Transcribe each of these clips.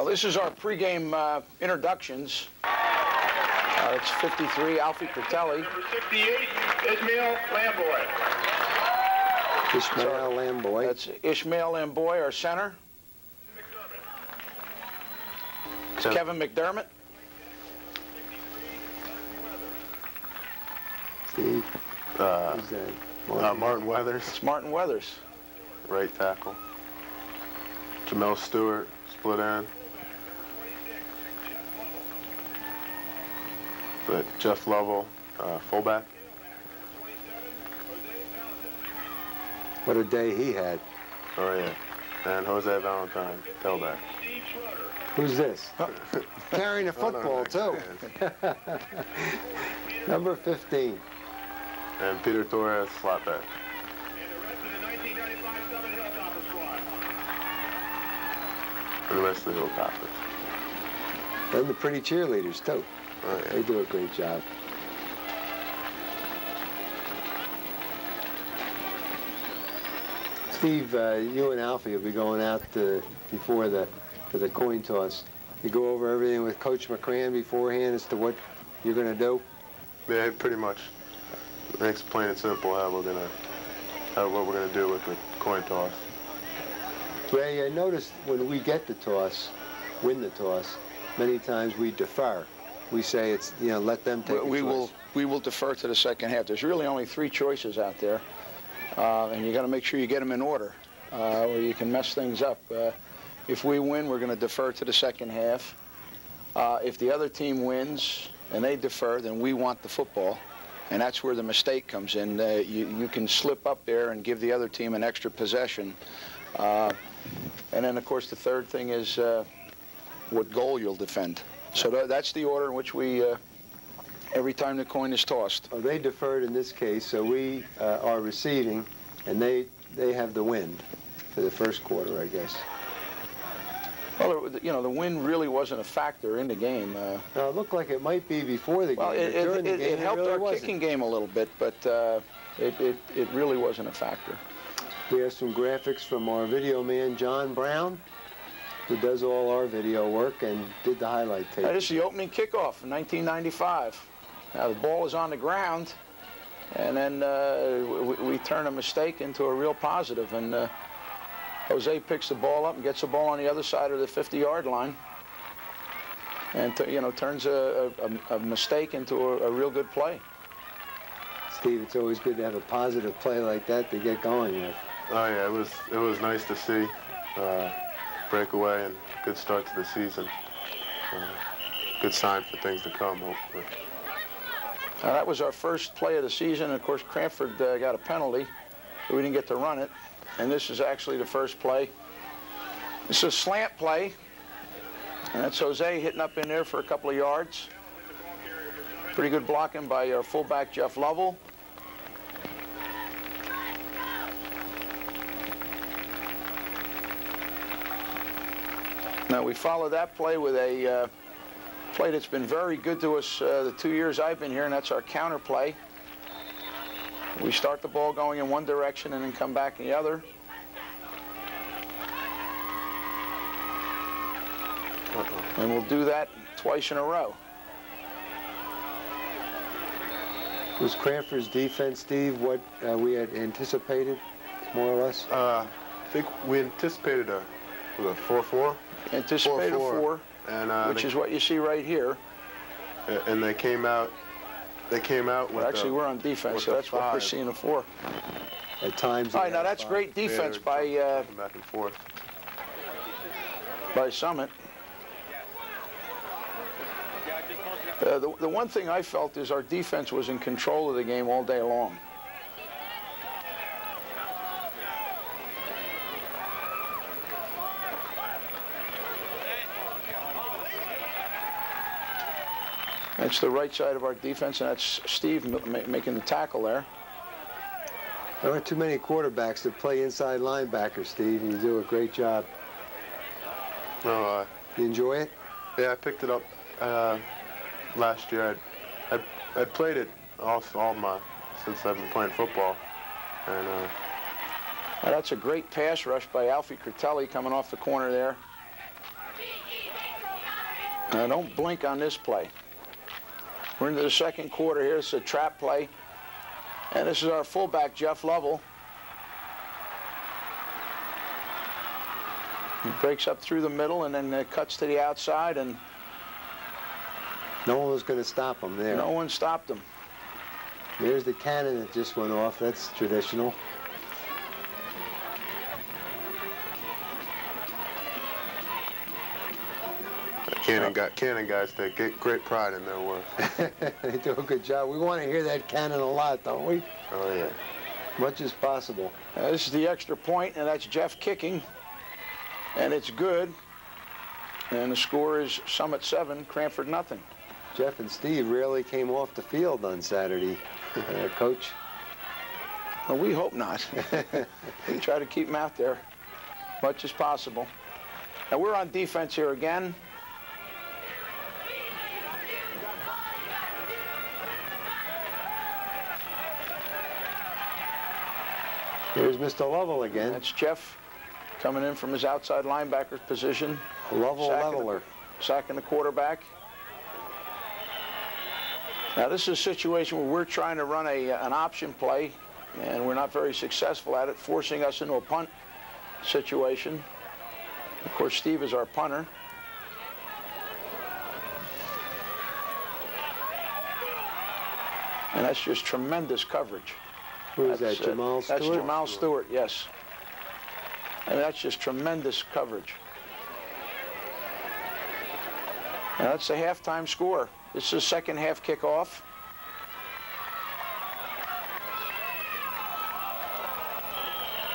Well, this is our pregame introductions. It's 53, Alfie Critelli. Number 68, Ishmael Lamboy. Ishmael Lamboy. That's Ishmael Lamboy, our center. It's Kevin McDermott. Steve. Who's that? Martin Weathers. It's Martin Weathers. Right tackle. Jamel Stewart, split end. But Jeff Lovell, fullback. What a day he had. Oh, yeah. And Jose Valentine, tailback. Who's this? Carrying a football, too. Number 15. And Peter Torres, slot back. And the rest of the Hilltoppers. And the pretty cheerleaders, too. Oh, yeah. They do a great job. Steve, you and Alfie will be going out before the coin toss. You go over everything with Coach McCran beforehand as to what you're going to do? Yeah, pretty much. Makes it plain and simple what we're gonna do with the coin toss. Ray, I noticed when we get the toss, win the toss, many times we defer. We say it's, let them take We will defer to the second half. There's really only 3 choices out there, and you got to make sure you get them in order, or you can mess things up. If we win, we're going to defer to the second half. If the other team wins and they defer, then we want the football. And that's where the mistake comes in. You can slip up there and give the other team an extra possession. And then, of course, the third thing is what goal you'll defend. So that's the order in which we, every time the coin is tossed. Oh, they deferred in this case, so we are receiving, and they have the wind for the first quarter, I guess. Well, the wind really wasn't a factor in the game. Now, it looked like it might be before the game. Well, During the game, it helped really our wasn't. kicking game a little bit, but it really wasn't a factor. We have some graphics from our video man, John Brown, who does all our video work and did the highlight tape. This is the opening kickoff in 1995. Now, the ball is on the ground, and then we turn a mistake into a real positive. And Jose picks the ball up and gets the ball on the other side of the 50-yard line, and turns a mistake into a real good play. Steve, it's always good to have a positive play like that to get going with. Oh yeah, it was nice to see breakaway and good start to the season. Good sign for things to come, hopefully. That was our first play of the season. Of course, Cranford got a penalty, so we didn't get to run it. And this is actually the first play. This is a slant play, and that's Jose hitting up in there for a couple of yards. Pretty good blocking by our fullback, Jeff Lovell. Now we follow that play with a play that's been very good to us the 2 years I've been here, and that's our counter play. We start the ball going in one direction and then come back in the other. And we'll do that twice in a row. Was Cranford's defense, Steve, what we had anticipated, more or less? I think we anticipated a 4-4. Anticipated 4, and which is what you see right here. And they came out. They came out with. Well, actually, we're on defense, so that's what we're seeing a 4. At times. All right, now that's great defense by back and forth. by Summit. The one thing I felt is our defense was in control of the game all day long. That's the right side of our defense, and that's Steve making the tackle there. There aren't too many quarterbacks that play inside linebacker, Steve, and you do a great job. No, you enjoy it? Yeah, I picked it up last year. I played it since I've been playing football, and that's a great pass rush by Alfie Critelli coming off the corner there. Now, don't blink on this play. We're into the second quarter here. It's a trap play. And this is our fullback, Jeff Lovell. He breaks up through the middle and then cuts to the outside, and no one was going to stop him there. No one stopped him. There's the cannon that just went off. That's traditional. Cannon guys, they get great pride in their work. They do a good job. We want to hear that cannon a lot, don't we? Oh, yeah. Much as possible. This is the extra point, and that's Jeff kicking. And it's good. And the score is Summit 7, Cranford nothing. Jeff and Steve rarely came off the field on Saturday, Coach. Well, we hope not. We try to keep them out there much as possible. Now we're on defense here again. Here's Mr. Lovell again. That's Jeff coming in from his outside linebacker's position. Lovell leveler. Sacking the quarterback. Now this is a situation where we're trying to run an option play, and we're not very successful at it, forcing us into a punt situation. Of course, Steve is our punter. And that's just tremendous coverage. Who is that, Jamal Stewart? That's Jamal Stewart, yes. And that's just tremendous coverage. And that's the halftime score. This is the second half kickoff.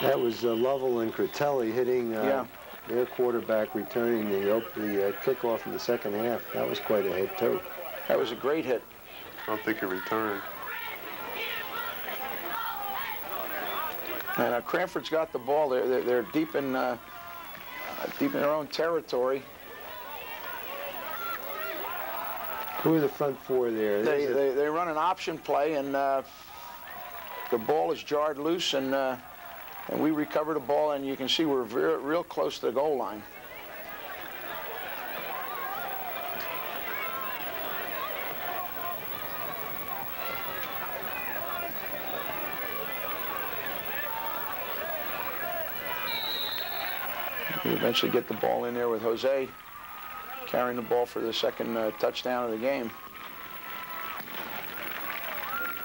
That was Lovell and Critelli hitting their quarterback, returning the kickoff in the second half. That was quite a hit, too. That was a great hit. I don't think it returned. And Cranford's got the ball. They're deep in their own territory. Who are the front four there? They run an option play, and the ball is jarred loose, and we recover the ball, and you can see we're real close to the goal line. We eventually get the ball in there with Jose carrying the ball for the second touchdown of the game.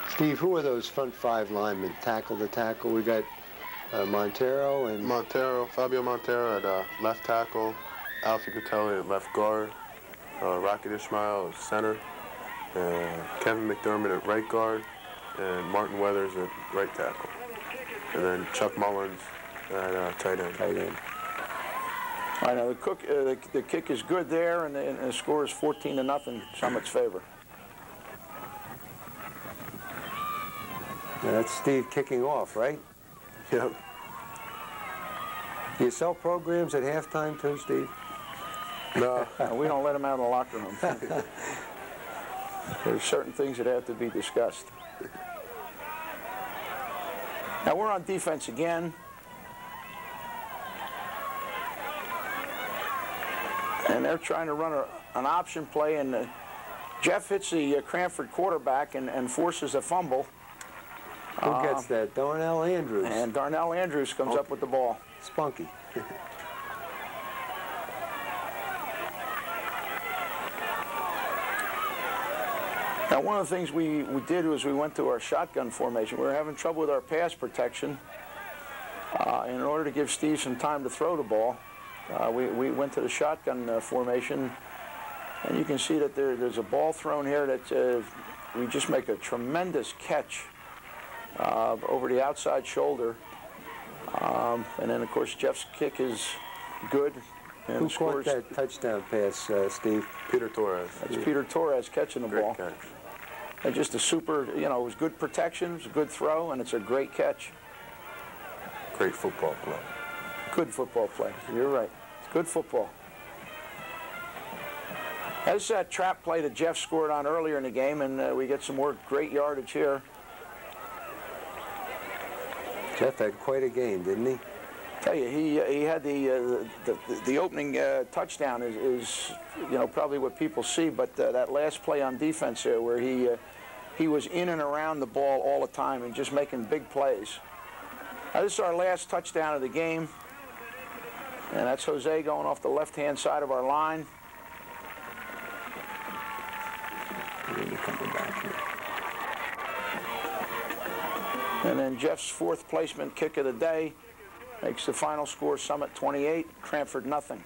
Steve, who are those front five linemen, tackle to tackle? We got Montero and... Fabio Montero at left tackle, Alfie Critelli at left guard, Rocket Ishmael at center, and Kevin McDermott at right guard, and Martin Weathers at right tackle. And then Chuck Mullins at tight end. All right, now the kick is good there, and the score is 14-0, Summit's favor. Now that's Steve kicking off, right? Yep. Do you sell programs at halftime too, Steve? No, we don't let them out of the locker room. There's certain things that have to be discussed. Now we're on defense again. And they're trying to run an option play, and Jeff hits the Cranford quarterback and forces a fumble. Who gets that? Darnell Andrews. And Darnell Andrews comes up with the ball. Spunky. Now, one of the things we did was we went to our shotgun formation. We were having trouble with our pass protection. In order to give Steve some time to throw the ball, we went to the shotgun formation, and you can see that there's a ball thrown here that we just make a tremendous catch over the outside shoulder. And then, of course, Jeff's kick is good. And who caught that touchdown pass, Steve? Peter Torres. That's Peter Torres catching the ball. Great catch. And just a super, it was good protection, it was a good throw, and it's a great catch. Great football play. Good football play. You're right. It's good football. That's that trap play that Jeff scored on earlier in the game, and we get some more great yardage here. Jeff had quite a game, didn't he? Tell you, he had the opening touchdown is you know, probably what people see, but that last play on defense there where he was in and around the ball all the time and just making big plays. Now, this is our last touchdown of the game, and that's Jose going off the left-hand side of our line. And then Jeff's fourth placement kick of the day makes the final score Summit 28, Cranford nothing.